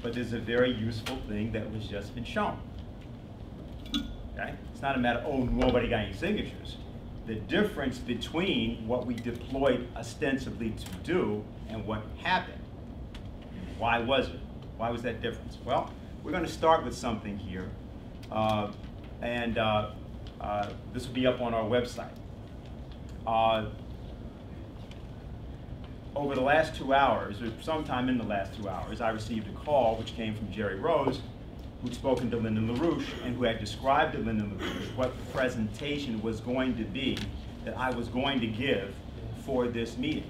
but there's a very useful thing that was just been shown. Okay? It's not a matter, oh, nobody got any signatures. The difference between what we deployed ostensibly to do and what happened. Why was it? Why was that difference? Well, we're going to start with something here, this will be up on our website. Over the last 2 hours, or sometime in the last 2 hours, I received a call which came from Jerry Rose, who'd spoken to Lyndon LaRouche and who had described to Lyndon LaRouche what the presentation was going to be that I was going to give for this meeting.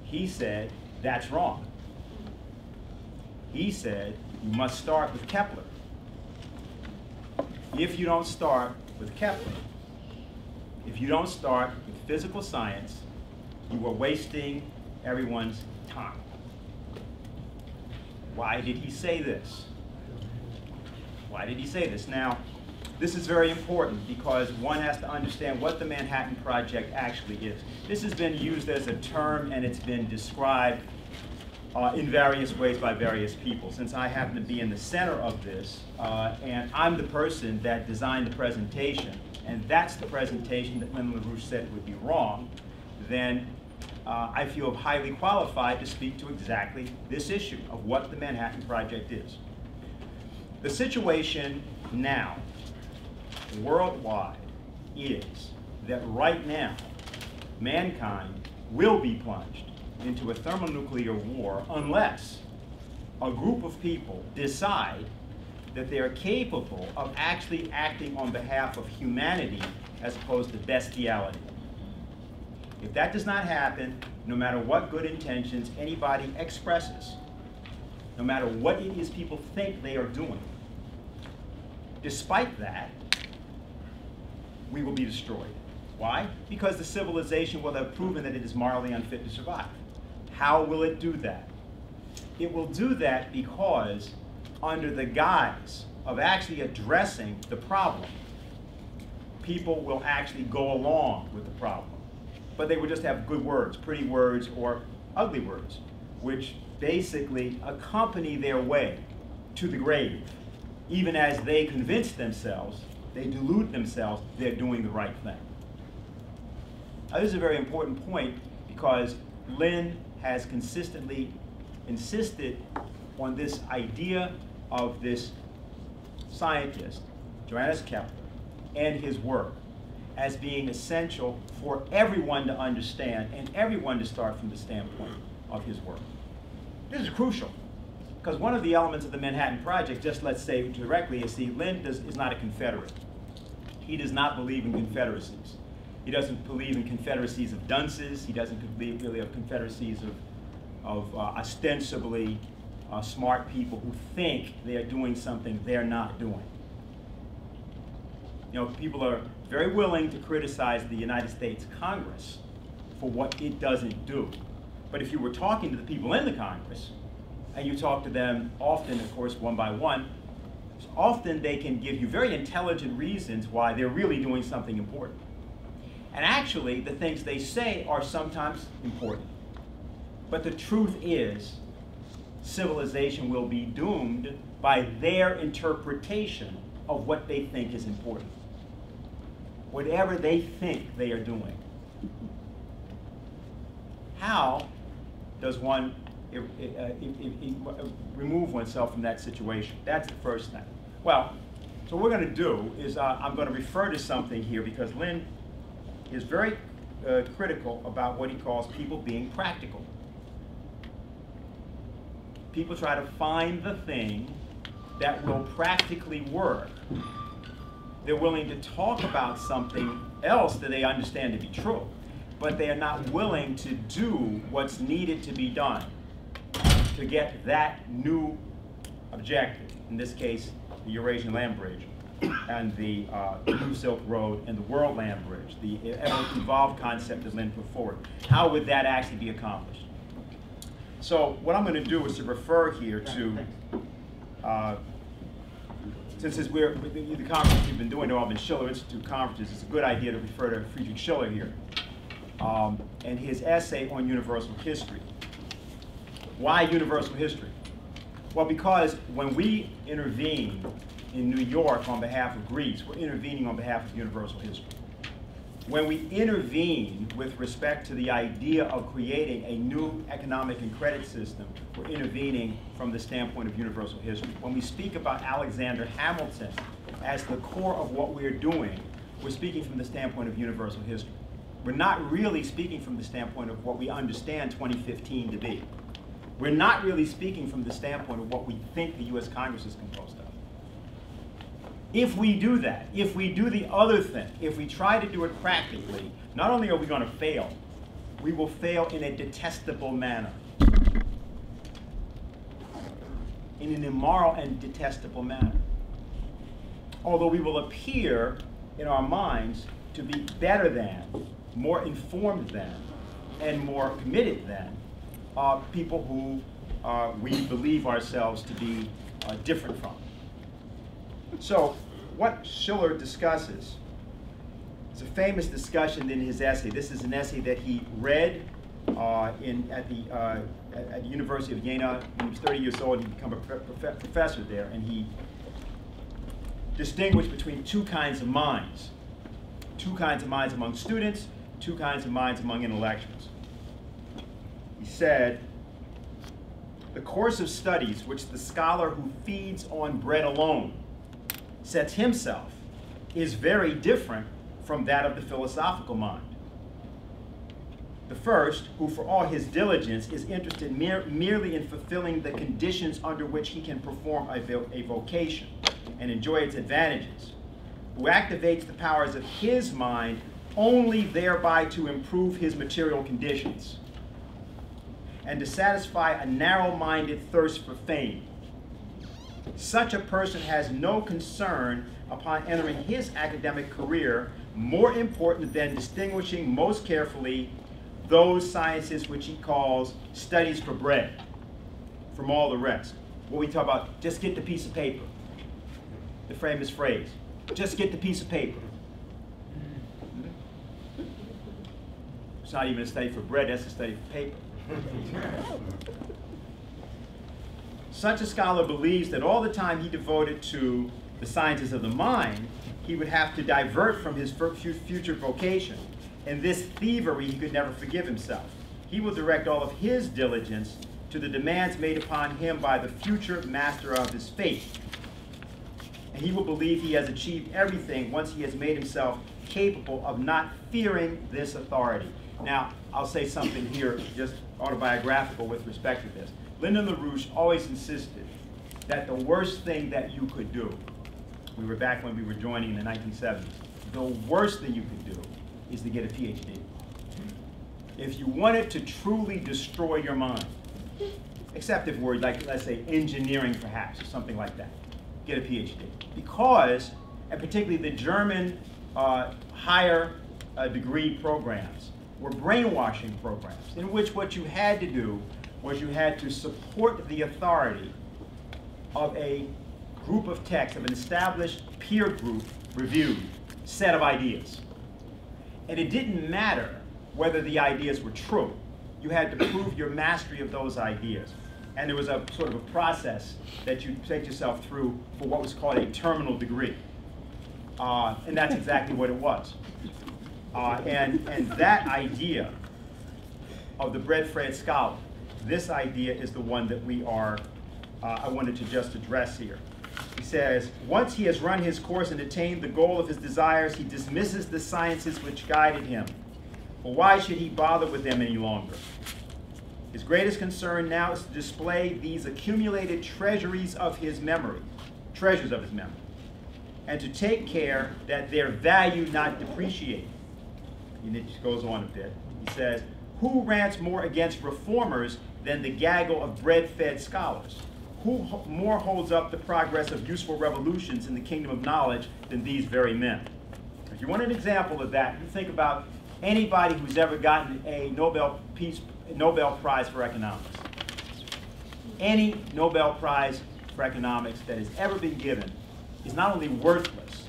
He said, that's wrong. He said, you must start with Kepler. If you don't start with Kepler, if you don't start with physical science, you are wasting everyone's time. Why did he say this? Why did he say this? Now, this is very important because one has to understand what the Manhattan Project actually is. This has been used as a term and it's been described in various ways by various people. Since I happen to be in the center of this, and I'm the person that designed the presentation, and that's the presentation that Lyndon LaRouche said would be wrong, then I feel highly qualified to speak to exactly this issue of what the Manhattan Project is. The situation now, worldwide, is that right now, mankind will be plunged into a thermonuclear war unless a group of people decide that they are capable of actually acting on behalf of humanity as opposed to bestiality. If that does not happen, no matter what good intentions anybody expresses, no matter what it is people think they are doing, despite that, we will be destroyed. Why? Because the civilization will have proven that it is morally unfit to survive. How will it do that? It will do that because under the guise of actually addressing the problem, people will actually go along with the problem. But they will just have good words, pretty words, or ugly words, which basically accompany their way to the grave. Even as they convince themselves, they delude themselves, they're doing the right thing. Now, this is a very important point because Lynn has consistently insisted on this idea of this scientist, Johannes Kepler, and his work as being essential for everyone to understand and everyone to start from the standpoint of his work. This is crucial because one of the elements of the Manhattan Project, just let's say directly, is see, Lynn is not a Confederate. He does not believe in confederacies. He doesn't believe in confederacies of dunces. He doesn't believe really of confederacies of ostensibly smart people who think they are doing something they're not doing. You know, people are very willing to criticize the United States Congress for what it doesn't do. But if you were talking to the people in the Congress, and you talk to them often, of course, one by one, often they can give you very intelligent reasons why they're really doing something important. And actually, the things they say are sometimes important. But the truth is, civilization will be doomed by their interpretation of what they think is important. Whatever they think they are doing. How does one remove oneself from that situation? That's the first thing. Well, so what we're going to do is I'm going to refer to something here because Lynn is very critical about what he calls people being practical. People try to find the thing that will practically work. They're willing to talk about something else that they understand to be true, but they are not willing to do what's needed to be done to get that new objective, in this case, the Eurasian Land Bridge and the New Silk Road and the World Land Bridge, the evolved concept that Lynn put forward. How would that actually be accomplished? So what I'm going to do is to refer here to, since the conference we've been doing, they've all been Schiller Institute conferences, it's a good idea to refer to Friedrich Schiller here and his essay on universal history. Why universal history? Well, because when we intervene in New York on behalf of Greece, we're intervening on behalf of universal history. When we intervene with respect to the idea of creating a new economic and credit system, we're intervening from the standpoint of universal history. When we speak about Alexander Hamilton as the core of what we're doing, we're speaking from the standpoint of universal history. We're not really speaking from the standpoint of what we understand 2015 to be. We're not really speaking from the standpoint of what we think the US Congress is composed of. If we do that, if we do the other thing, if we try to do it practically, not only are we going to fail, we will fail in a detestable manner. In an immoral and detestable manner. Although we will appear in our minds to be better than, more informed than, and more committed than people who we believe ourselves to be different from. So what Schiller discusses is a famous discussion in his essay. This is an essay that he read at the University of Jena when he was 30 years old. He became a professor there, and he distinguished between two kinds of minds. Two kinds of minds among students, two kinds of minds among intellectuals. He said, the course of studies which the scholar who feeds on bread alone sets himself is very different from that of the philosophical mind. The first, who for all his diligence is interested merely in fulfilling the conditions under which he can perform a vocation and enjoy its advantages, who activates the powers of his mind only thereby to improve his material conditions and to satisfy a narrow-minded thirst for fame. Such a person has no concern upon entering his academic career more important than distinguishing most carefully those sciences which he calls studies for bread from all the rest. What we talk about, just get the piece of paper. The famous phrase, just get the piece of paper. It's not even a study for bread, that's a study for paper. Such a scholar believes that all the time he devoted to the sciences of the mind, he would have to divert from his future vocation. In this thievery, he could never forgive himself. He will direct all of his diligence to the demands made upon him by the future master of his fate. And he will believe he has achieved everything once he has made himself capable of not fearing this authority. Now, I'll say something here, just autobiographical with respect to this. Lyndon LaRouche always insisted that the worst thing that you could do, we were back when we were joining in the 1970s, the worst thing you could do is to get a PhD. If you wanted to truly destroy your mind, except if we're like, let's say, engineering perhaps, or something like that, get a PhD. Because, and particularly the German higher degree programs, were brainwashing programs in which what you had to do was you had to support the authority of a group of texts, of an established peer group reviewed set of ideas. And it didn't matter whether the ideas were true. You had to prove your mastery of those ideas. And there was a sort of a process that you take yourself through for what was called a terminal degree. And that's exactly what it was. And that idea of the bread-fed scholar, this idea is the one that we are, I wanted to just address here. He says, once he has run his course and attained the goal of his desires, he dismisses the sciences which guided him. Well, why should he bother with them any longer? His greatest concern now is to display these accumulated treasuries of his memory, and to take care that their value not depreciate. And it just goes on a bit. He says, who rants more against reformers than the gaggle of bread-fed scholars? Who more holds up the progress of useful revolutions in the kingdom of knowledge than these very men? If you want an example of that, you think about anybody who's ever gotten a Nobel Prize for economics. Any Nobel Prize for economics that has ever been given is not only worthless,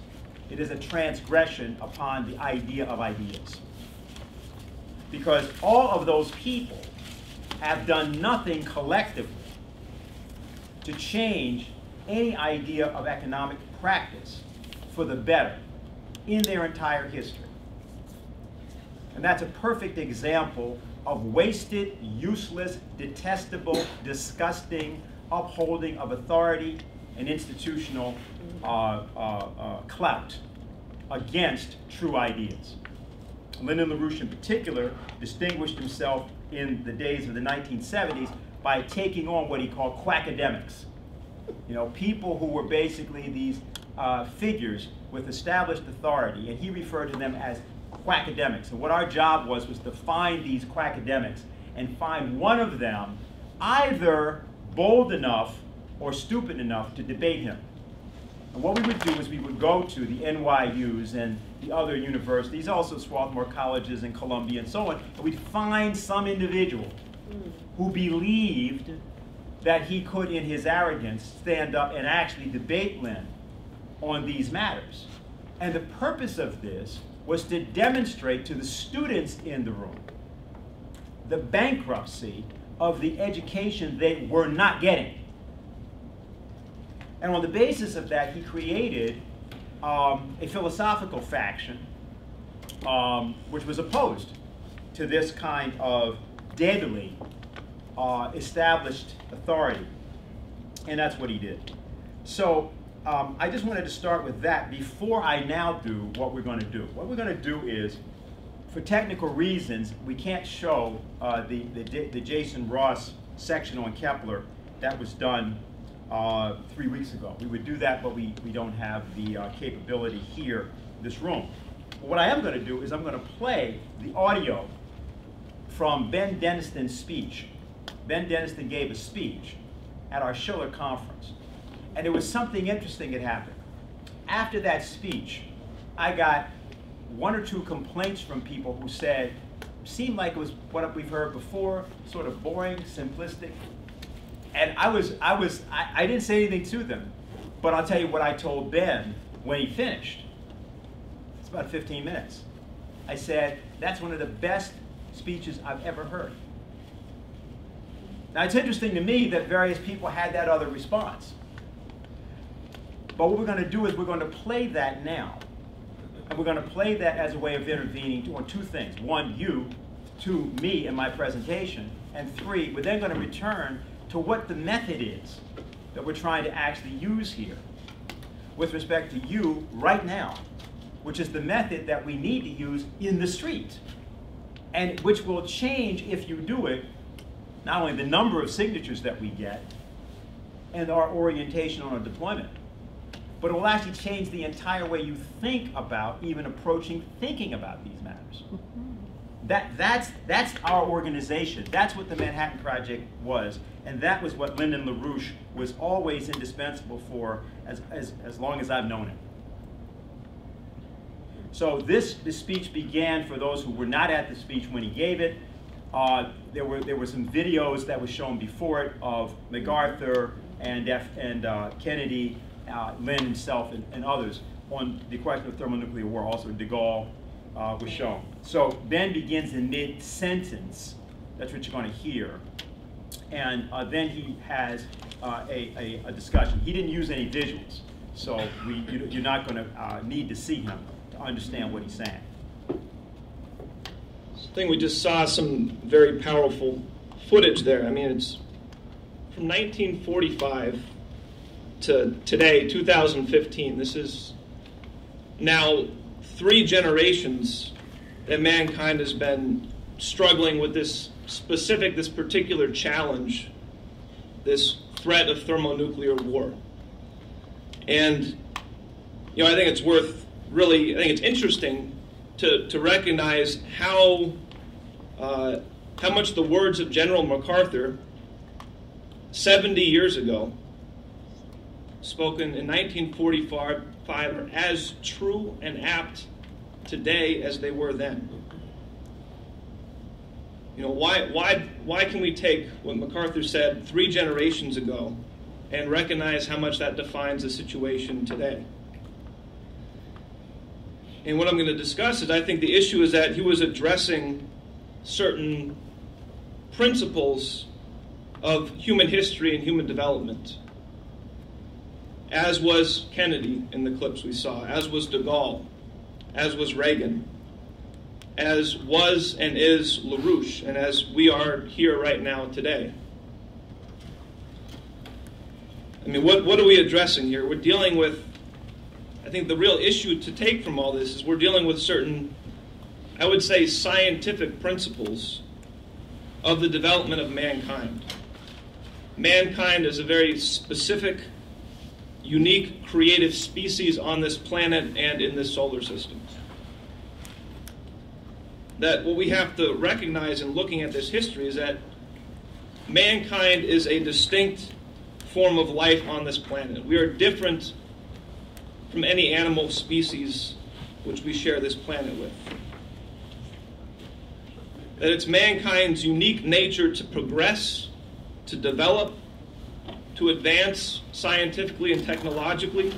it is a transgression upon the idea of ideas. Because all of those people have done nothing collectively to change any idea of economic practice for the better in their entire history. And that's a perfect example of wasted, useless, detestable, disgusting upholding of authority and institutional clout against true ideas. Lyndon LaRouche in particular distinguished himself in the days of the 1970s by taking on what he called quackademics. You know, people who were basically these figures with established authority, and he referred to them as quackademics. And what our job was to find these quackademics and find one of them either bold enough or stupid enough to debate him. And what we would do is we would go to the NYUs and the other universities, also Swarthmore colleges and Columbia and so on, and we'd find some individual who believed that he could, in his arrogance, stand up and actually debate Lynn on these matters. And the purpose of this was to demonstrate to the students in the room the bankruptcy of the education they were not getting. And on the basis of that, he created a philosophical faction which was opposed to this kind of deadly established authority. And that's what he did. So I just wanted to start with that before I now do what we're going to do. What we're going to do is, for technical reasons, we can't show the Jason Ross section on Kepler that was done 3 weeks ago. We would do that, but we don't have the capability here in this room. But what I am going to do is I'm going to play the audio from Ben Deniston's speech. Ben Deniston gave a speech at our Schiller conference. And there was something interesting that happened. After that speech, I got 1 or 2 complaints from people who said, seemed like it was what we've heard before, sort of boring, simplistic. And I didn't say anything to them, but I'll tell you what I told Ben when he finished. It's about 15 minutes. I said, that's one of the best speeches I've ever heard. Now, it's interesting to me that various people had that other response. But what we're going to do is we're going to play that now. And we're going to play that as a way of intervening on 2 things. 1, you, 2, me and my presentation. And 3, we're then going to return to what the method is that we're trying to actually use here with respect to you right now, which is the method that we need to use in the street, and which will change, if you do it, not only the number of signatures that we get and our orientation on our deployment, but it will actually change the entire way you think about even approaching thinking about these matters. That's our organization. That's what the Manhattan Project was, and that was what Lyndon LaRouche was always indispensable for as long as I've known him. So this speech began, for those who were not at the speech when he gave it, there were some videos that were shown before it of MacArthur and Kennedy, Lynn himself, and others on the question of thermonuclear war. Also, de Gaulle was shown. So Ben begins in mid-sentence. That's what you're going to hear. And then he has a discussion. He didn't use any visuals, so you're not going to need to see him to understand what he's saying. I think we just saw some very powerful footage there. I mean, it's from 1945 to today, 2015. This is now 3 generations that mankind has been struggling with this particular challenge, this threat of thermonuclear war. And, you know, I think it's it's interesting to recognize how much the words of General MacArthur 70 years ago, spoken in 1945, are as true and apt today as they were then. You know, why can we take what MacArthur said 3 generations ago and recognize how much that defines the situation today? And what I'm going to discuss is, I think the issue is that he was addressing certain principles of human history and human development as was Kennedy in the clips we saw, as was de Gaulle, as was Reagan, as was and is LaRouche, and as we are here right now today. I mean, what are we addressing here? We're dealing with, I think the real issue to take from all this is we're dealing with certain, I would say, scientific principles of the development of mankind. Mankind is a very specific, unique, creative species on this planet and in this solar system. That what we have to recognize in looking at this history is that mankind is a distinct form of life on this planet. We are different from any animal species which we share this planet with. That it's mankind's unique nature to progress, to develop, to advance scientifically and technologically,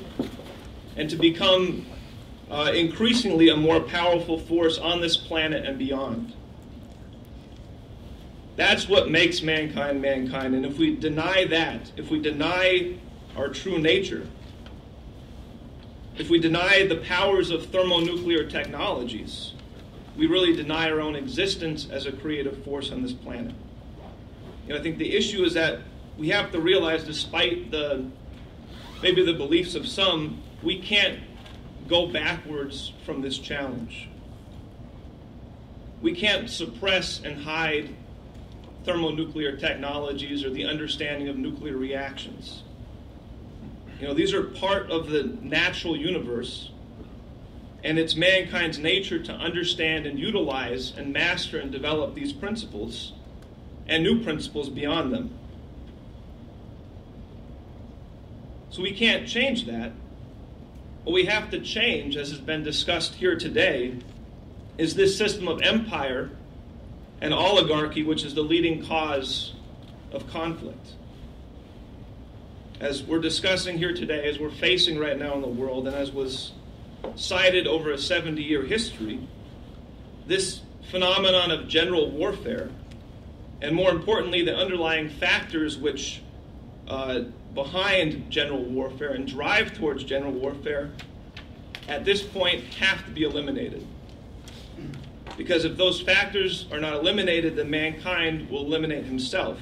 and to become increasingly a more powerful force on this planet and beyond. That's what makes mankind mankind, and if we deny that, if we deny our true nature, if we deny the powers of thermonuclear technologies, we really deny our own existence as a creative force on this planet. You know, I think the issue is that we have to realize, despite maybe the beliefs of some, we can't go backwards from this challenge. We can't suppress and hide thermonuclear technologies or the understanding of nuclear reactions. You know, these are part of the natural universe, and it's mankind's nature to understand and utilize and master and develop these principles and new principles beyond them. So we can't change that. What we have to change, as has been discussed here today, is this system of empire and oligarchy, which is the leading cause of conflict. As we're discussing here today, as we're facing right now in the world, and as was cited over a 70-year history, this phenomenon of general warfare, and more importantly, the underlying factors which behind general warfare and drive towards general warfare, at this point have to be eliminated. Because if those factors are not eliminated, then mankind will eliminate himself.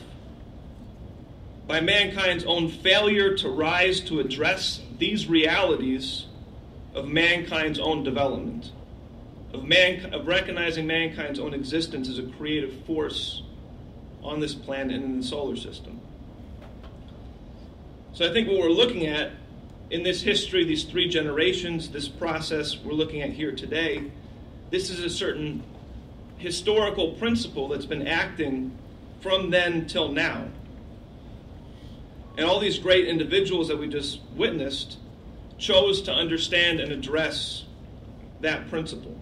By mankind's own failure to rise to address these realities of mankind's own development, of recognizing mankind's own existence as a creative force on this planet and in the solar system. So I think what we're looking at in this history, these 3 generations, this process we're looking at here today, this is a certain historical principle that's been acting from then till now. And all these great individuals that we just witnessed chose to understand and address that principle.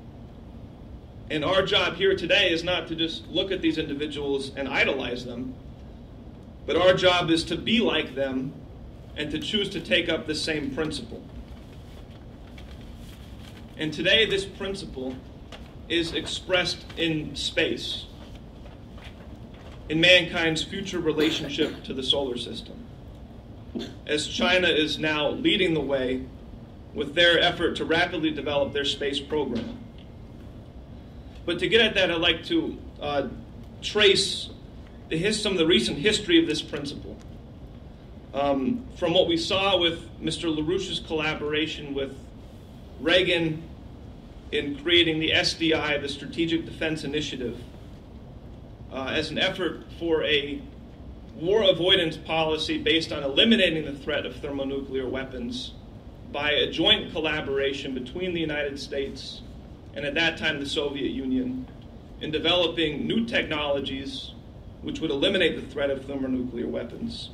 And our job here today is not to just look at these individuals and idolize them, but our job is to be like them and to choose to take up the same principle. And today this principle is expressed in space, in mankind's future relationship to the solar system, as China is now leading the way with their effort to rapidly develop their space program. But to get at that, I'd like to trace some of the recent history of this principle. From what we saw with Mr. LaRouche's collaboration with Reagan in creating the SDI, the Strategic Defense Initiative, as an effort for a war avoidance policy based on eliminating the threat of thermonuclear weapons by a joint collaboration between the United States and at that time the Soviet Union in developing new technologies which would eliminate the threat of thermonuclear weapons.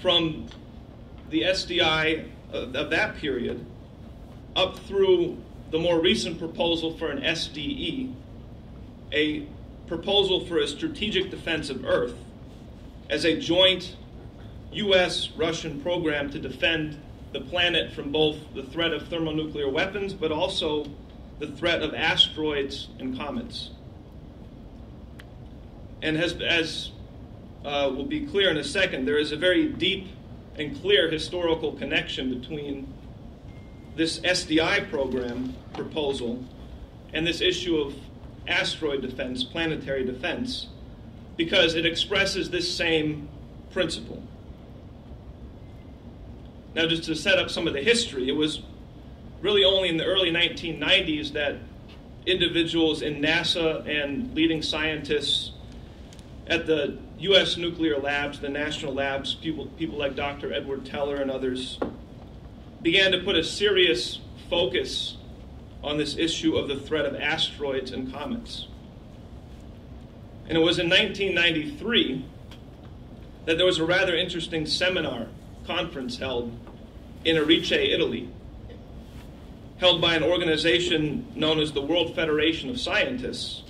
From the SDI of that period up through the more recent proposal for an SDE, a proposal for a strategic defense of Earth as a joint US-Russian program to defend the planet from both the threat of thermonuclear weapons, but also the threat of asteroids and comets. And as will be clear in a second, there is a very deep and clear historical connection between this SDI program proposal and this issue of asteroid defense, planetary defense, because it expresses this same principle. Now, just to set up some of the history, it was really only in the early 1990s that individuals in NASA and leading scientists at the U.S. nuclear labs, the national labs, people like Dr. Edward Teller and others, began to put a serious focus on this issue of the threat of asteroids and comets. And it was in 1993 that there was a rather interesting seminar conference held in Erice, Italy, held by an organization known as the World Federation of Scientists,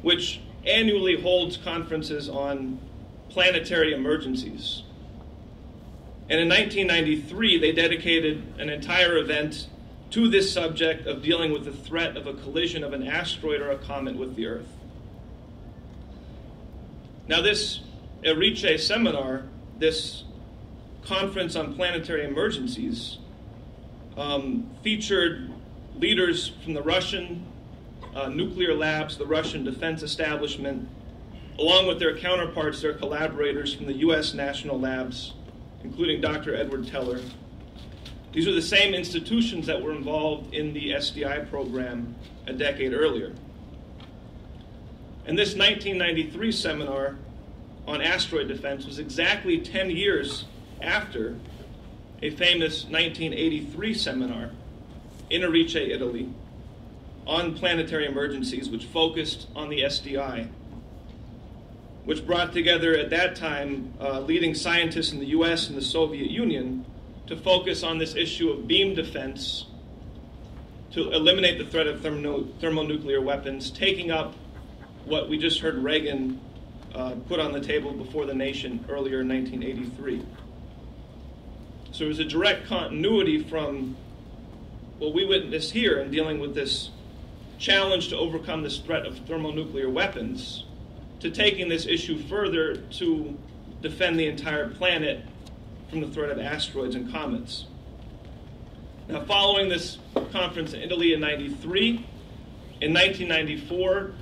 which annually holds conferences on planetary emergencies. And in 1993, they dedicated an entire event to this subject of dealing with the threat of a collision of an asteroid or a comet with the Earth. Now, this Erice seminar, this conference on planetary emergencies, featured leaders from the Russian nuclear labs, the Russian defense establishment, along with their counterparts, their collaborators from the U.S. national labs, including Dr. Edward Teller. These are the same institutions that were involved in the SDI program a decade earlier. And this 1993 seminar on asteroid defense was exactly 10 years after a famous 1983 seminar in Erice, Italy, on planetary emergencies, which focused on the SDI, which brought together at that time leading scientists in the US and the Soviet Union to focus on this issue of beam defense to eliminate the threat of thermonuclear weapons, taking up what we just heard Reagan put on the table before the nation earlier in 1983. So there was a direct continuity from what we witnessed here in dealing with this challenge to overcome this threat of thermonuclear weapons, to taking this issue further to defend the entire planet from the threat of asteroids and comets. Now, following this conference in Italy in '93, in 1994,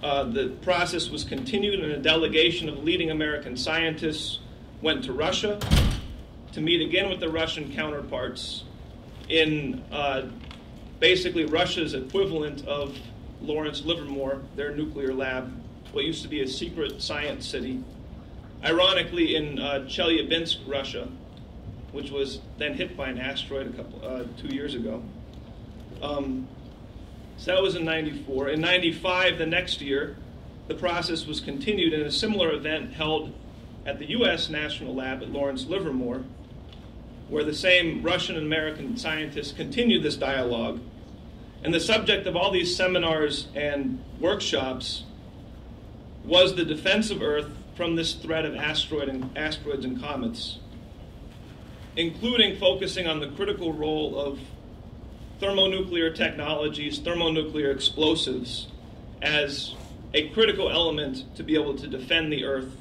the process was continued, and a delegation of leading American scientists went to Russia to meet again with the Russian counterparts in basically Russia's equivalent of Lawrence Livermore, their nuclear lab, what used to be a secret science city, ironically in Chelyabinsk, Russia, which was then hit by an asteroid 2 years ago. So that was in '94. In '95, the next year, the process was continued in a similar event held at the U.S. National Lab at Lawrence Livermore, where the same Russian and American scientists continued this dialogue. And the subject of all these seminars and workshops was the defense of Earth from this threat of asteroids and comets, including focusing on the critical role of thermonuclear technologies, thermonuclear explosives, as a critical element to be able to defend the Earth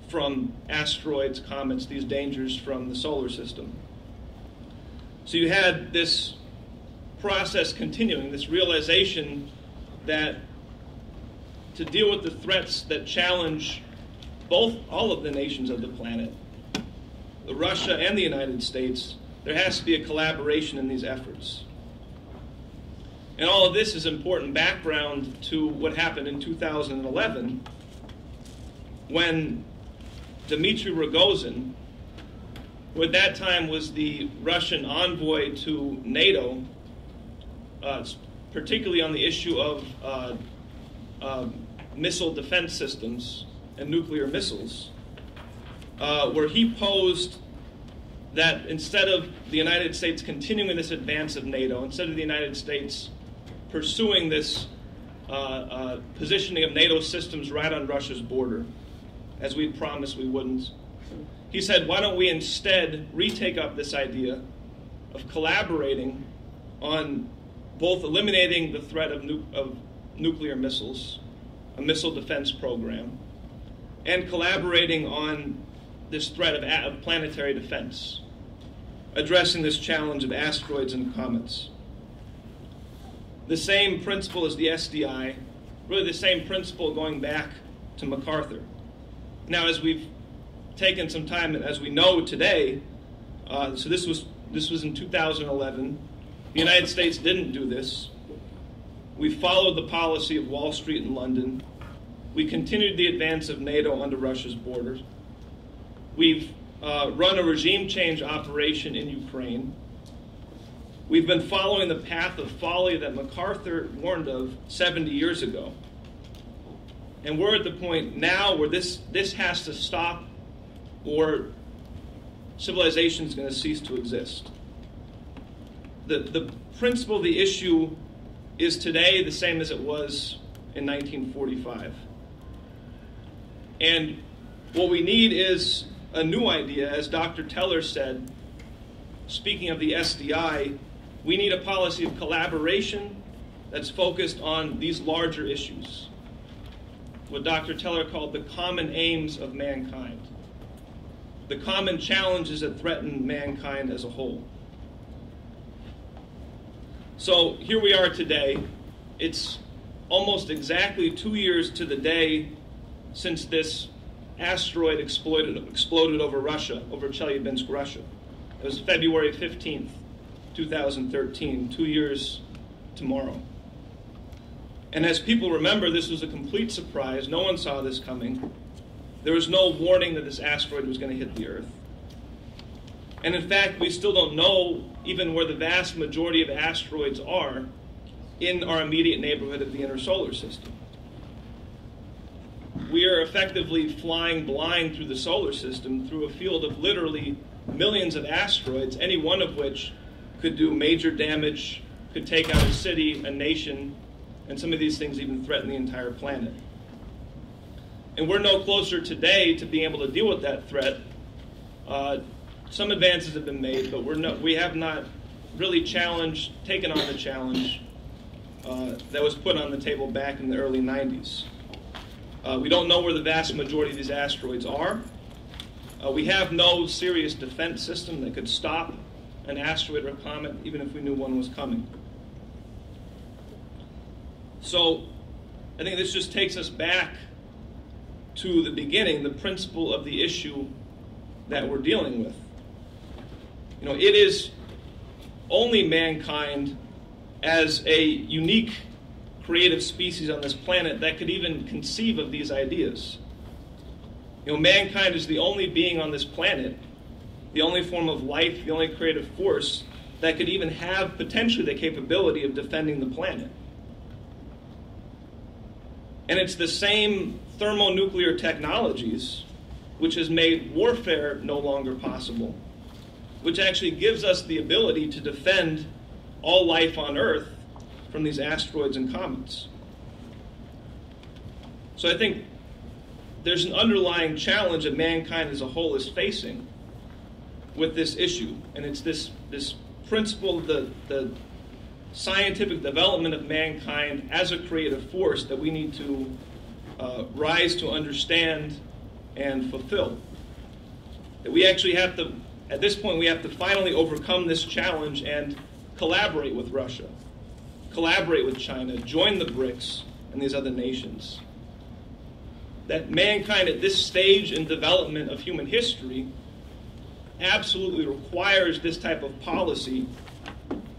from asteroids, comets, these dangers from the solar system. So you had this process continuing, this realization that to deal with the threats that challenge all of the nations of the planet, Russia and the United States, there has to be a collaboration in these efforts. And all of this is important background to what happened in 2011 when Dmitry Rogozin, who at that time was the Russian envoy to NATO, particularly on the issue of missile defense systems and nuclear missiles, where he posed that instead of the United States continuing this advance of NATO, instead of the United States pursuing this positioning of NATO systems right on Russia's border, as we'd promised we wouldn't, he said, why don't we instead retake up this idea of collaborating on both eliminating the threat of nuclear missiles, a missile defense program, and collaborating on this threat of planetary defense, addressing this challenge of asteroids and comets. The same principle as the SDI, really the same principle going back to MacArthur. Now, as we've taken some time, and as we know today, so this was in 2011. The United States didn't do this. We followed the policy of Wall Street and London. We continued the advance of NATO under Russia's borders. We've run a regime change operation in Ukraine. We've been following the path of folly that MacArthur warned of 70 years ago. And we're at the point now where this has to stop, or civilization is going to cease to exist. The principle of the issue is today the same as it was in 1945. And what we need is a new idea. As Dr. Teller said, speaking of the SDI, we need a policy of collaboration that's focused on these larger issues, what Dr. Teller called the common aims of mankind, the common challenges that threaten mankind as a whole. So here we are today. It's almost exactly 2 years to the day since this asteroid exploded over Russia, over Chelyabinsk, Russia. It was February 15th, 2013, 2 years tomorrow. And as people remember, this was a complete surprise. No one saw this coming. There was no warning that this asteroid was going to hit the Earth. And in fact, we still don't know even where the vast majority of asteroids are in our immediate neighborhood of the inner solar system. We are effectively flying blind through the solar system through a field of literally millions of asteroids, any one of which could do major damage, could take out a city, a nation, and some of these things even threaten the entire planet. And we're no closer today to being able to deal with that threat. Some advances have been made, but we have not really taken on the challenge that was put on the table back in the early 90s. We don't know where the vast majority of these asteroids are. We have no serious defense system that could stop an asteroid or a comet, even if we knew one was coming. So I think this just takes us back to the beginning, the principle of the issue that we're dealing with. You know, it is only mankind as a unique creative species on this planet that could even conceive of these ideas. You know, mankind is the only being on this planet, the only form of life, the only creative force that could even have potentially the capability of defending the planet. And it's the same thermonuclear technologies which has made warfare no longer possible, which actually gives us the ability to defend all life on Earth from these asteroids and comets. So I think there's an underlying challenge that mankind as a whole is facing with this issue, and it's this principle, the scientific development of mankind as a creative force that we need to rise to understand and fulfill. That we actually have to, at this point, we have to finally overcome this challenge and collaborate with Russia, collaborate with China, join the BRICS and these other nations. That mankind at this stage in development of human history absolutely requires this type of policy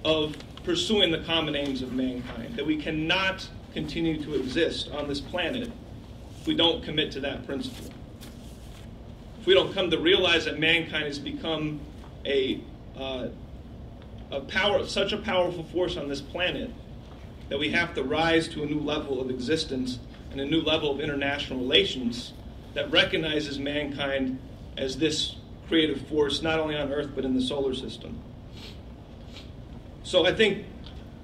of pursuing the common aims of mankind, that we cannot continue to exist on this planet if we don't commit to that principle. If we don't come to realize that mankind has become such a powerful force on this planet that we have to rise to a new level of existence and a new level of international relations that recognizes mankind as this creative force, not only on Earth, but in the solar system. So I think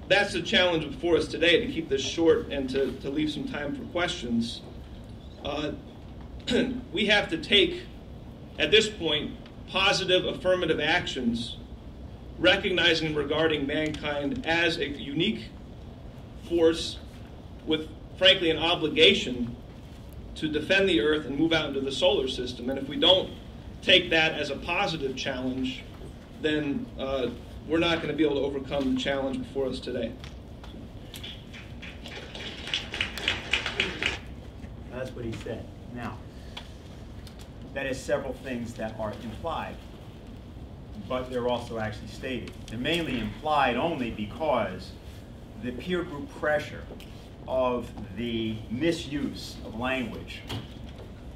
that's the challenge before us today, to keep this short and to leave some time for questions. We have to take, at this point, positive affirmative actions, recognizing and regarding mankind as a unique force with, frankly, an obligation to defend the Earth and move out into the solar system. And if we don't take that as a positive challenge, then we're not going to be able to overcome the challenge before us today. That's what he said. Now, that is several things that are implied, but they're also actually stated. They're mainly implied only because the peer group pressure of the misuse of language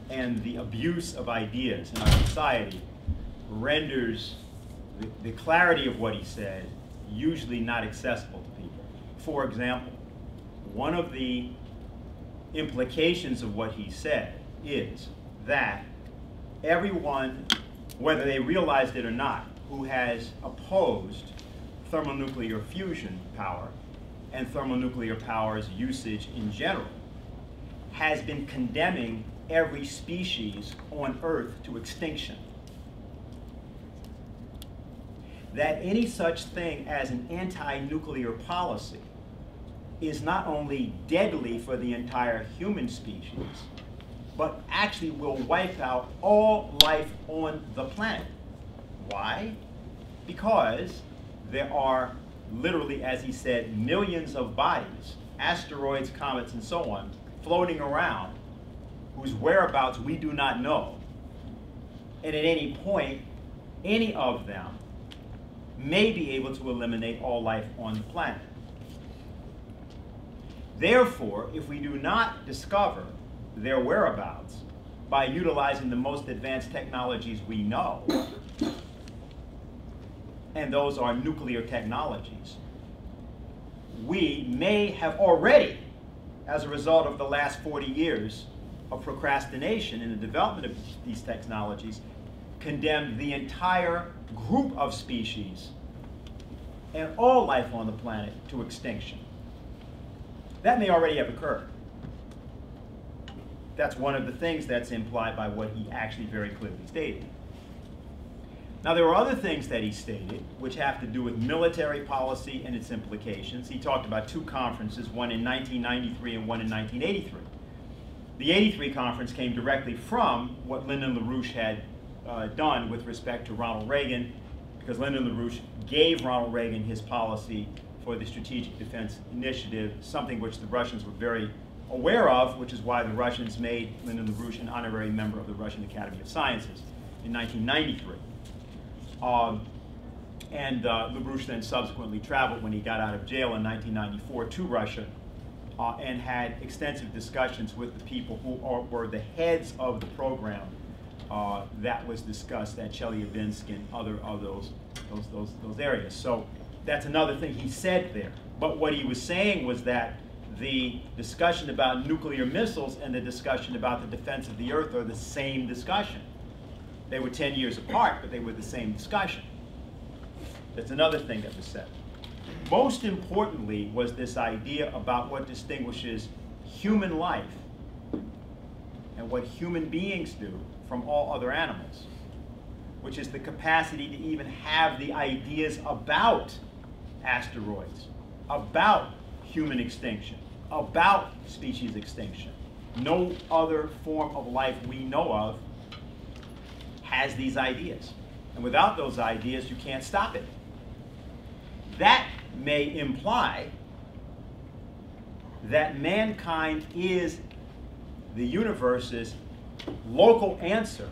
and the abuse of ideas in our society renders the clarity of what he said usually not accessible to people. For example, one of the implications of what he said is that everyone, whether they realized it or not, who has opposed thermonuclear fusion power and thermonuclear power's usage in general has been condemning every species on Earth to extinction. That any such thing as an anti-nuclear policy is not only deadly for the entire human species, but actually will wipe out all life on the planet. Why? Because there are literally, as he said, millions of bodies, asteroids, comets, and so on, floating around whose whereabouts we do not know. And at any point, any of them may be able to eliminate all life on the planet. Therefore, if we do not discover their whereabouts by utilizing the most advanced technologies we know, and those are nuclear technologies, we may have already, as a result of the last 40 years of procrastination in the development of these technologies, condemned the entire group of species and all life on the planet to extinction. That may already have occurred. That's one of the things that's implied by what he actually very clearly stated. Now, there were other things that he stated which have to do with military policy and its implications. He talked about two conferences, one in 1993 and one in 1983. The 83 conference came directly from what Lyndon LaRouche had done with respect to Ronald Reagan, because Lyndon LaRouche gave Ronald Reagan his policy for the Strategic Defense Initiative, something which the Russians were very aware of, which is why the Russians made Lyndon LaRouche an honorary member of the Russian Academy of Sciences in 1993. LaRouche then subsequently traveled when he got out of jail in 1994 to Russia and had extensive discussions with the people who were the heads of the program that was discussed at Chelyabinsk and other of those areas. So that's another thing he said there. But what he was saying was that the discussion about nuclear missiles and the discussion about the defense of the Earth are the same discussion. They were 10 years apart, but they were the same discussion. That's another thing that was said. Most importantly was this idea about what distinguishes human life and what human beings do from all other animals, which is the capacity to even have the ideas about asteroids, about human extinction, about species extinction. No other form of life we know of has these ideas. And without those ideas, you can't stop it. That may imply that mankind is the universe's local answer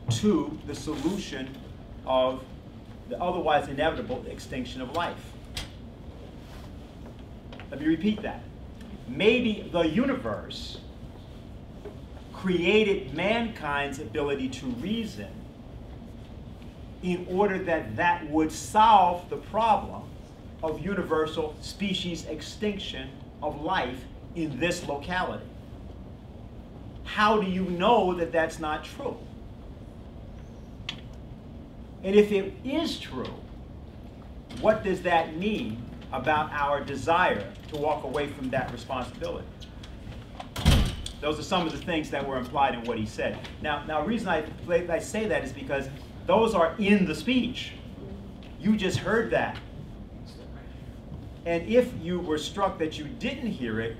to the solution of the otherwise inevitable extinction of life. Let me repeat that. Maybe the universe created mankind's ability to reason in order that that would solve the problem of universal species extinction of life in this locality. How do you know that that's not true? And if it is true, what does that mean about our desire to walk away from that responsibility? Those are some of the things that were implied in what he said. Now the reason I say that is because those are in the speech. You just heard that. And if you were struck that you didn't hear it,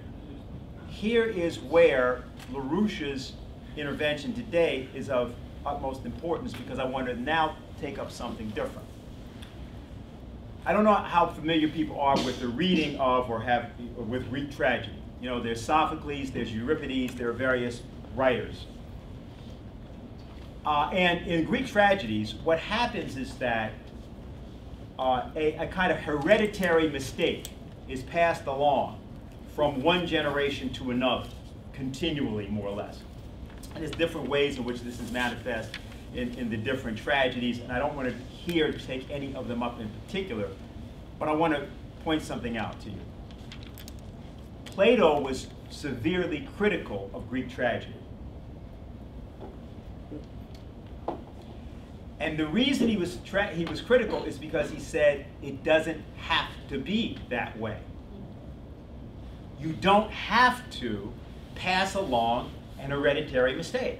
here is where LaRouche's intervention today is of utmost importance because I want to now take up something different. I don't know how familiar people are with the reading of with Greek tragedy. You know, there's Sophocles, there's Euripides, there are various writers. And in Greek tragedies, what happens is that a kind of hereditary mistake is passed along from one generation to another, continually, more or less. And there's different ways in which this is manifest in the different tragedies, and I don't want to here take any of them up in particular, but I want to point something out to you. Plato was severely critical of Greek tragedy. And the reason he was critical is because he said it doesn't have to be that way. You don't have to pass along an hereditary mistake.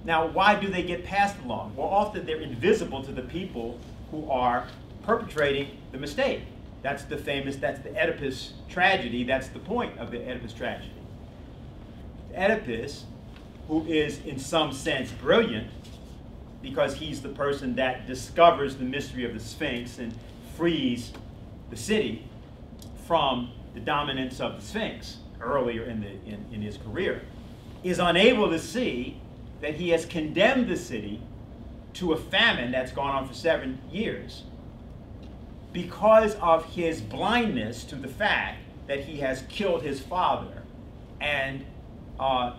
Now, why do they get passed along? Well, often they're invisible to the people who are perpetrating the mistake. That's the Oedipus tragedy. That's the point of the Oedipus tragedy. Oedipus, who is in some sense brilliant, because he's the person that discovers the mystery of the Sphinx and frees the city from the dominance of the Sphinx earlier in his career, is unable to see that he has condemned the city to a famine that's gone on for 7 years because of his blindness to the fact that he has killed his father and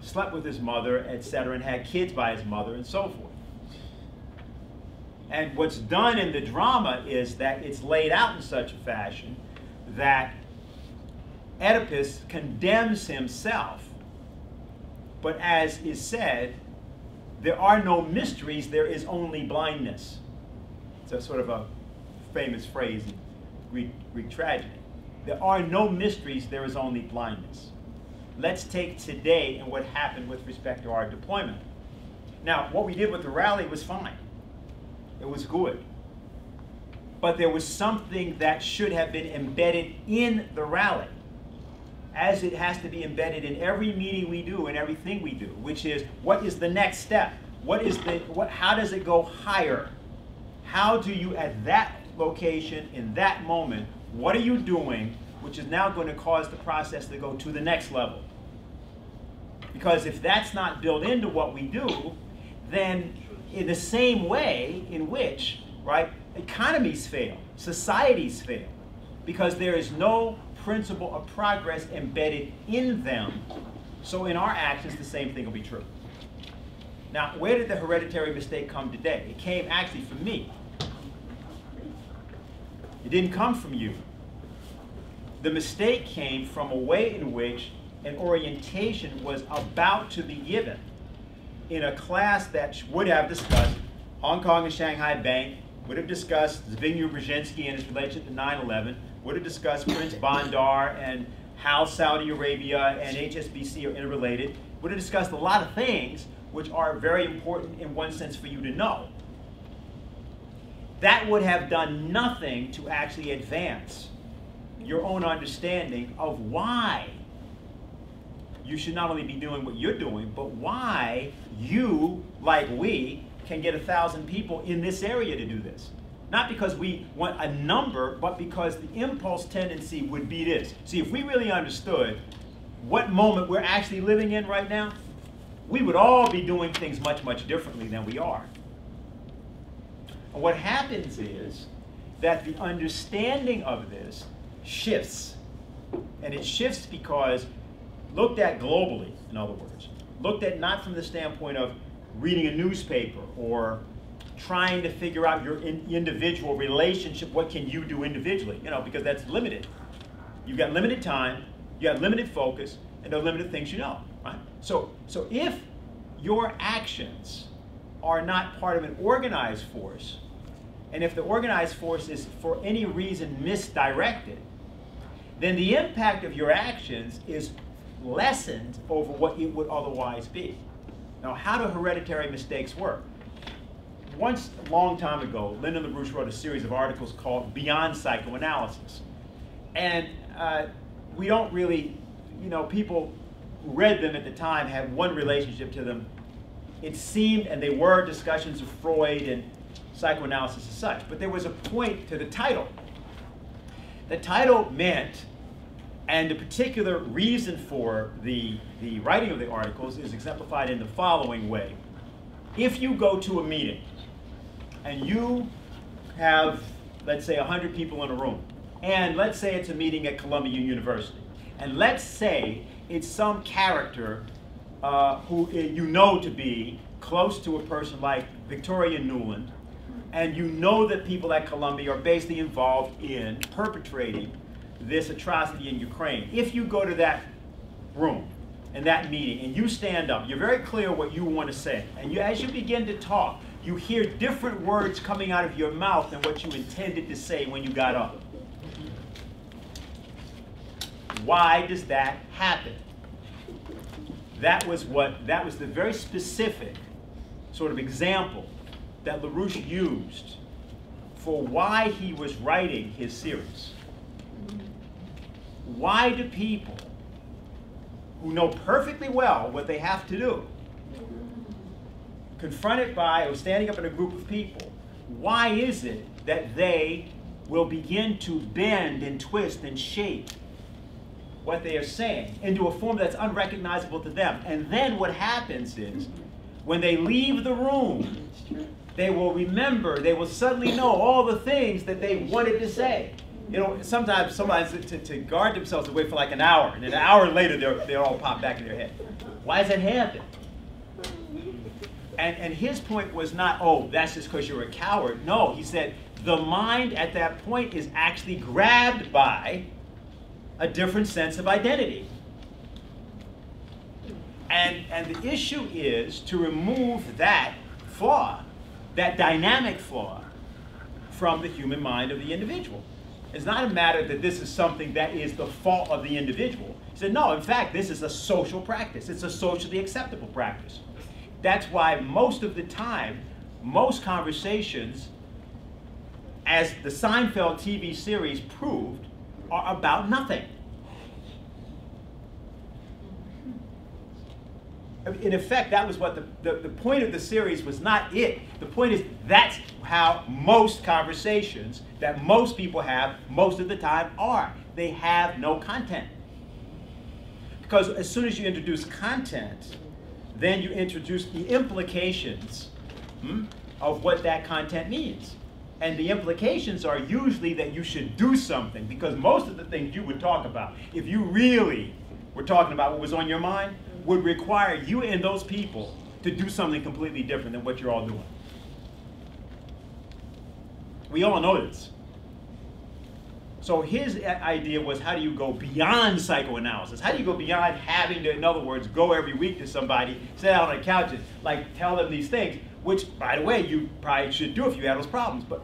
slept with his mother, etc., and had kids by his mother and so forth. And what's done in the drama is that it's laid out in such a fashion that Oedipus condemns himself. But as is said, there are no mysteries, there is only blindness. It's a sort of a famous phrase in Greek tragedy. There are no mysteries, there is only blindness. Let's take today and what happened with respect to our deployment. Now, what we did with the rally was fine. It was good. But there was something that should have been embedded in the rally, as it has to be embedded in every meeting we do and everything we do, which is, what is the next step? How does it go higher? How do you, at that location, in that moment, what are you doing, which is now going to cause the process to go to the next level? Because if that's not built into what we do, then in the same way in which, right, economies fail, societies fail, because there is no principle of progress embedded in them. So in our actions, the same thing will be true. Now, where did the hereditary mistake come today? It came actually from me. It didn't come from you. The mistake came from a way in which an orientation was about to be given in a class that would have discussed Hong Kong and Shanghai Bank, would have discussed Zbigniew Brzezinski and his relationship to 9/11, would have discussed Prince Bandar and how Saudi Arabia and HSBC are interrelated, would have discussed a lot of things which are very important in one sense for you to know. That would have done nothing to actually advance your own understanding of why you should not only be doing what you're doing, but why you, like we, can get 1,000 people in this area to do this. Not because we want a number, but because the impulse tendency would be this. See, if we really understood what moment we're actually living in right now, we would all be doing things much, much differently than we are. And what happens is that the understanding of this shifts. And it shifts because looked at globally, in other words, looked at not from the standpoint of reading a newspaper or trying to figure out your individual relationship, what can you do individually, because that's limited. You've got limited time, you have limited focus, and there are limited things you know, right? So if your actions are not part of an organized force, and if the organized force is for any reason misdirected, then the impact of your actions is lessened over what it would otherwise be. Now, how do hereditary mistakes work? Once, a long time ago, Lyndon LaRouche wrote a series of articles called Beyond Psychoanalysis. And we don't really, people who read them at the time had one relationship to them it seemed, and there were discussions of Freud and psychoanalysis as such, but there was a point to the title. The title meant, and the particular reason for the writing of the articles is exemplified in the following way. If you go to a meeting and you have, let's say, 100 people in a room, and let's say it's a meeting at Columbia University, and let's say it's some character who you know to be close to a person like Victoria Nuland, and you know that people at Columbia are basically involved in perpetrating this atrocity in Ukraine. If you go to that room and that meeting and you stand up, you're very clear what you want to say, and as you begin to talk, you hear different words coming out of your mouth than what you intended to say when you got up. Why does that happen? That was the very specific sort of example that LaRouche used for why he was writing his series. Why do people who know perfectly well what they have to do, confronted by or standing up in a group of people, why is it that they will begin to bend and twist and shape what they are saying into a form that's unrecognizable to them? And then what happens is, when they leave the room, they will remember, they will suddenly know all the things that they wanted to say. You know, sometimes to guard themselves, they wait for like an hour, and then an hour later they all pop back in their head. Why does that happen? And his point was not, oh, that's just because you're a coward. No, he said the mind at that point is actually grabbed by a different sense of identity. And the issue is to remove that flaw, that dynamic flaw, from the human mind of the individual. It's not a matter that this is something that is the fault of the individual. He said, no, in fact, this is a social practice. It's a socially acceptable practice. That's why most of the time, most conversations, as the Seinfeld TV series proved, are about nothing. In effect, that was what the point of the series was not it. The point is that's how most conversations that most people have most of the time are. They have no content. Because as soon as you introduce content, then you introduce the implications of what that content means. And the implications are usually that you should do something, because most of the things you would talk about, if you really were talking about what was on your mind, would require you and those people to do something completely different than what you're all doing. We all know this. So his idea was, how do you go beyond psychoanalysis? How do you go beyond having to, in other words, go every week to somebody, sit out on a couch and like tell them these things, which, by the way, you probably should do if you have those problems. But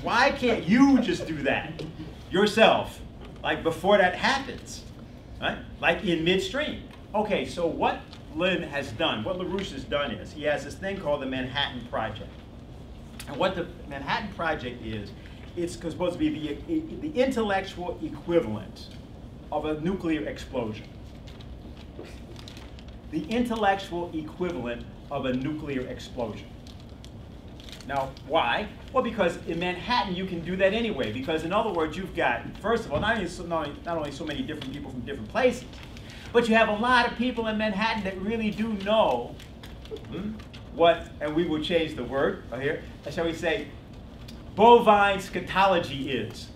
why can't you just do that yourself, like before that happens, right? Like in midstream. Okay, so what Lynn has done, what LaRouche has done is, he has this thing called the Manhattan Project. And what the Manhattan Project is, it's supposed to be the intellectual equivalent of a nuclear explosion. The intellectual equivalent of a nuclear explosion. Now, why? Well, because in Manhattan you can do that anyway, because in other words, you've got, first of all, not only so many different people from different places, but you have a lot of people in Manhattan that really do know what, and we will change the word here, shall we say, bovine scatology is.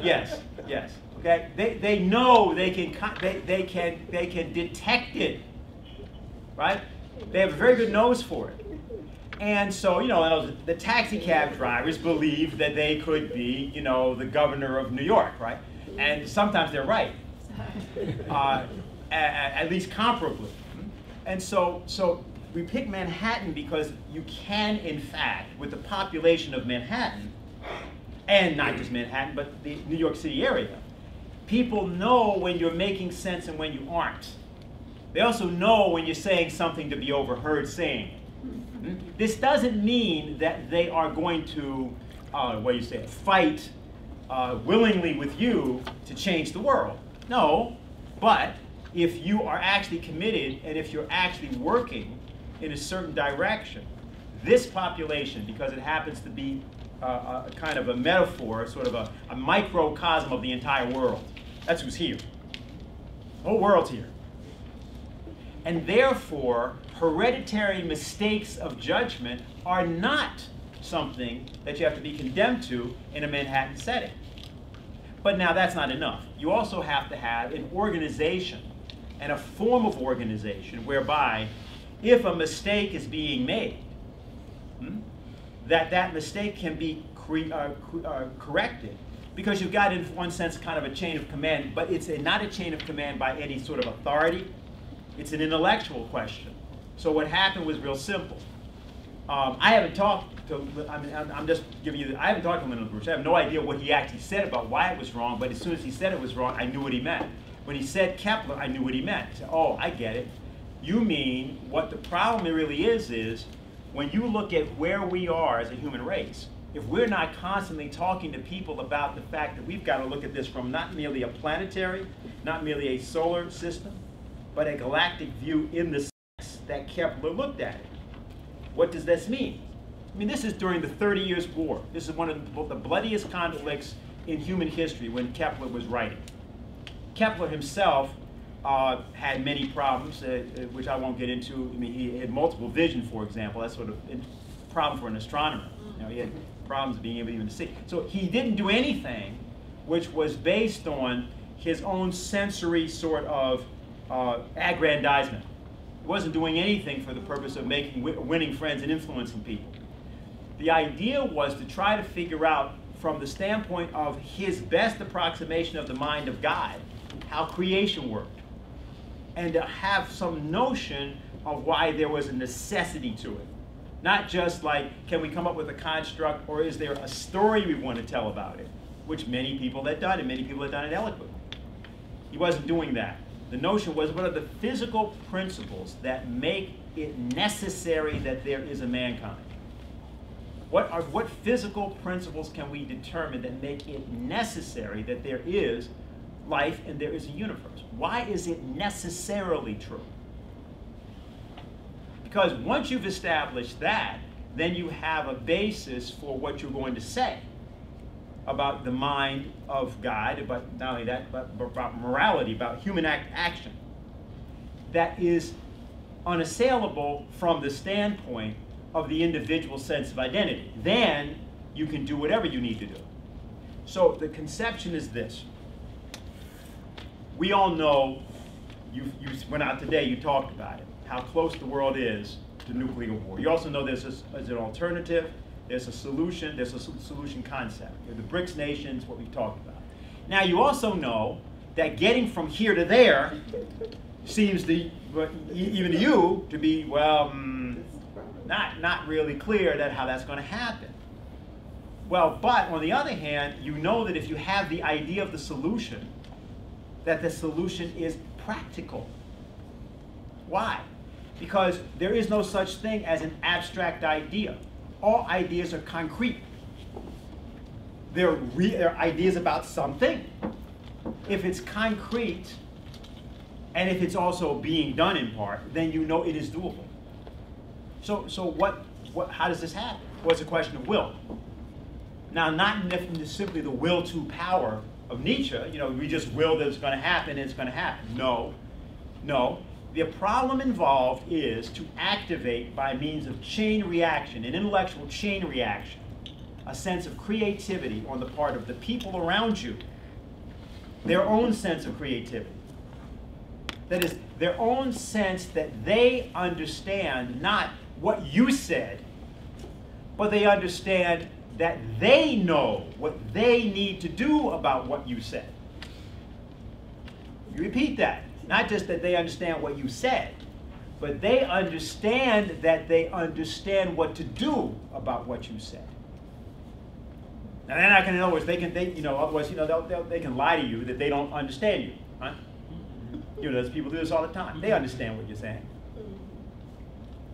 Yes, yes. Okay, they know they can detect it, right? They have a very good nose for it. And so, you know, the taxi cab drivers believe that they could be, you know, the governor of New York, right? And sometimes they're right, at least comparably. And so we pick Manhattan because you can, in fact, with the population of Manhattan, and not just Manhattan, but the New York City area, people know when you're making sense and when you aren't. They also know when you're saying something to be overheard saying. This doesn't mean that they are going to, fight willingly with you to change the world. No, but if you are actually committed and if you're actually working in a certain direction. This population, because it happens to be a kind of a metaphor, sort of a microcosm of the entire world. That's who's here. The whole world's here. And therefore, hereditary mistakes of judgment are not something that you have to be condemned to in a Manhattan setting. But now that's not enough. You also have to have an organization and a form of organization whereby if a mistake is being made, that mistake can be corrected, because you've got, in one sense, kind of a chain of command, but it's not a chain of command by any sort of authority. It's an intellectual question. So what happened was real simple. I haven't talked to, I'm just giving you, I haven't talked to Lyndon LaRouche. I have no idea what he actually said about why it was wrong, but as soon as he said it was wrong, I knew what he meant. When he said Kepler, I knew what he meant. I said, oh, I get it. You mean what the problem really is when you look at where we are as a human race, if we're not constantly talking to people about the fact that we've got to look at this from not merely a planetary, not merely a solar system, but a galactic view in the sense that Kepler looked at it. What does this mean? I mean, this is during the 30 Years' War. This is one of the bloodiest conflicts in human history when Kepler was writing. Kepler himself had many problems, which I won't get into. I mean, he had multiple vision, for example. That's sort of a problem for an astronomer. You know, he had problems being able even to see. So he didn't do anything which was based on his own sensory sort of aggrandizement. He wasn't doing anything for the purpose of winning friends and influencing people. The idea was to try to figure out, from the standpoint of his best approximation of the mind of God, how creation worked, and to have some notion of why there was a necessity to it. Not just like, can we come up with a construct, or is there a story we want to tell about it, which many people had done, and many people had done it eloquently. He wasn't doing that. The notion was, what are the physical principles that make it necessary that there is a mankind? What physical principles can we determine that make it necessary that there is life and there is a universe? Why is it necessarily true? Because once you've established that, then you have a basis for what you're going to say about the mind of God, about not only that, but about morality, about human action, that is unassailable from the standpoint of the individual sense of identity. Then you can do whatever you need to do. So the conception is this. We all know, you went out today, you talked about it, how close the world is to nuclear war. You also know there's an alternative, there's a solution concept. The BRICS nations, what we've talked about. Now you also know that getting from here to there seems to, even to you, to be, well, not really clear that how that's going to happen. Well, but on the other hand, you know that if you have the idea of the solution, that the solution is practical. Why? Because there is no such thing as an abstract idea. All ideas are concrete. They're ideas about something. If it's concrete, and if it's also being done in part, then you know it is doable. So how does this happen? Well, it's a question of will. Now, not simply the will to power of Nietzsche. You know, we just will that it's going to happen and it's going to happen. No. The problem involved is to activate, by means of chain reaction, an intellectual chain reaction, a sense of creativity on the part of the people around you, their own sense of creativity. That is, their own sense that they understand not what you said, but they understand that they know what they need to do about what you said. You repeat that. Not just that they understand what you said, but they understand that they understand what to do about what you said. Now they're not going to, in other words, otherwise, they can lie to you that they don't understand you. Huh? Those people do this all the time. They understand what you're saying.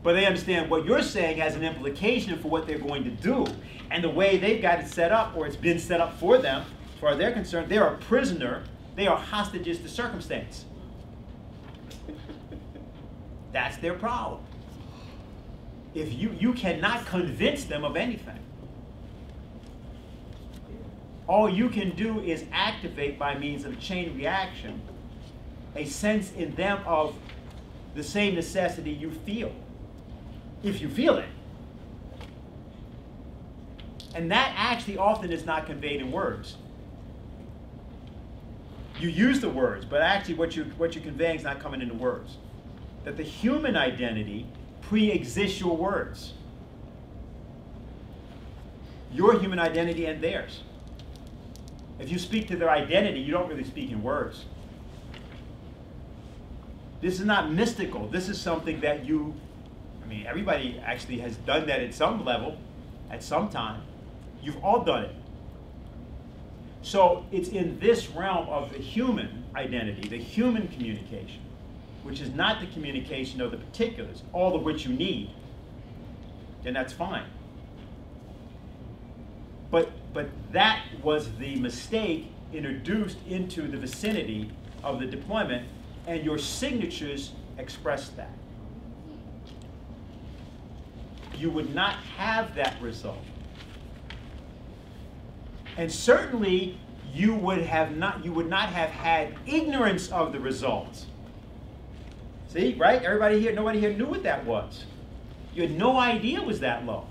But they understand what you're saying has an implication for what they're going to do. And the way they've got it set up, or it's been set up for them, as far as they're concerned, they're a prisoner. They are hostages to circumstance. That's their problem. If you cannot convince them of anything. All you can do is activate by means of a chain reaction a sense in them of the same necessity you feel, if you feel it. And that actually often is not conveyed in words. You use the words, but actually what you're conveying is not coming into words. That the human identity pre-exists your words. Your human identity and theirs. If you speak to their identity, you don't really speak in words. This is not mystical. This is something that everybody actually has done that at some level, at some time. You've all done it. So it's in this realm of the human identity, the human communication, which is not the communication of the particulars, all of which you need, then that's fine. But that was the mistake introduced into the vicinity of the deployment, and your signatures express that. You would not have that result. And certainly you would not have had ignorance of the results. See, right? Nobody here knew what that was. You had no idea it was that low.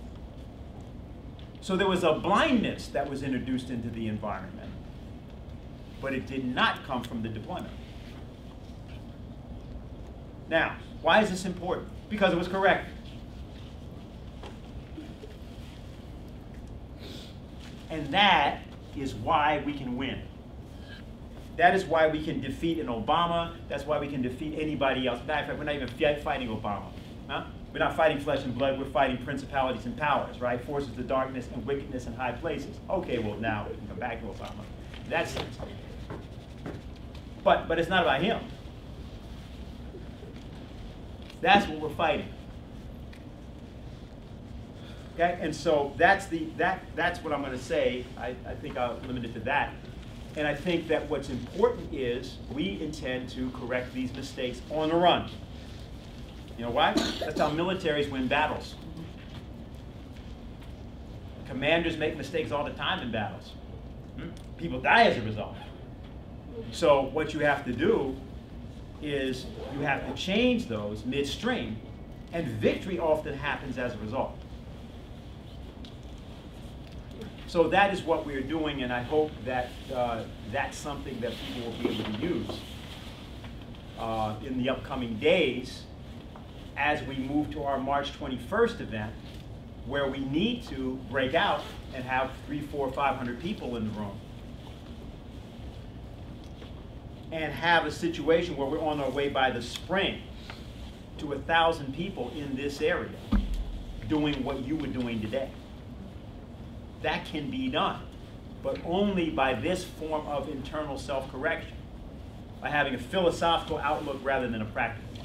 So there was a blindness that was introduced into the environment, but it did not come from the deployment. Now, why is this important? Because it was correct. And that is why we can win. That is why we can defeat an Obama. That's why we can defeat anybody else. In fact, we're not even fighting Obama. Huh? We're not fighting flesh and blood. We're fighting principalities and powers, right? Forces of darkness and wickedness in high places. Okay, well, now we can come back to Obama. That's it. But it's not about him. That's what we're fighting. Okay, and so that's what I'm going to say. I think I'll limit it to that. And I think that what's important is we intend to correct these mistakes on the run. You know why? That's how militaries win battles. Commanders make mistakes all the time in battles. People die as a result. So what you have to do is you have to change those midstream, and victory often happens as a result. So that is what we're doing, and I hope that that's something that people will be able to use in the upcoming days as we move to our March 21st event, where we need to break out and have 300, 400, 500 people in the room. And have a situation where we're on our way by the spring to 1,000 people in this area doing what you were doing today. That can be done, but only by this form of internal self-correction, by having a philosophical outlook rather than a practical one.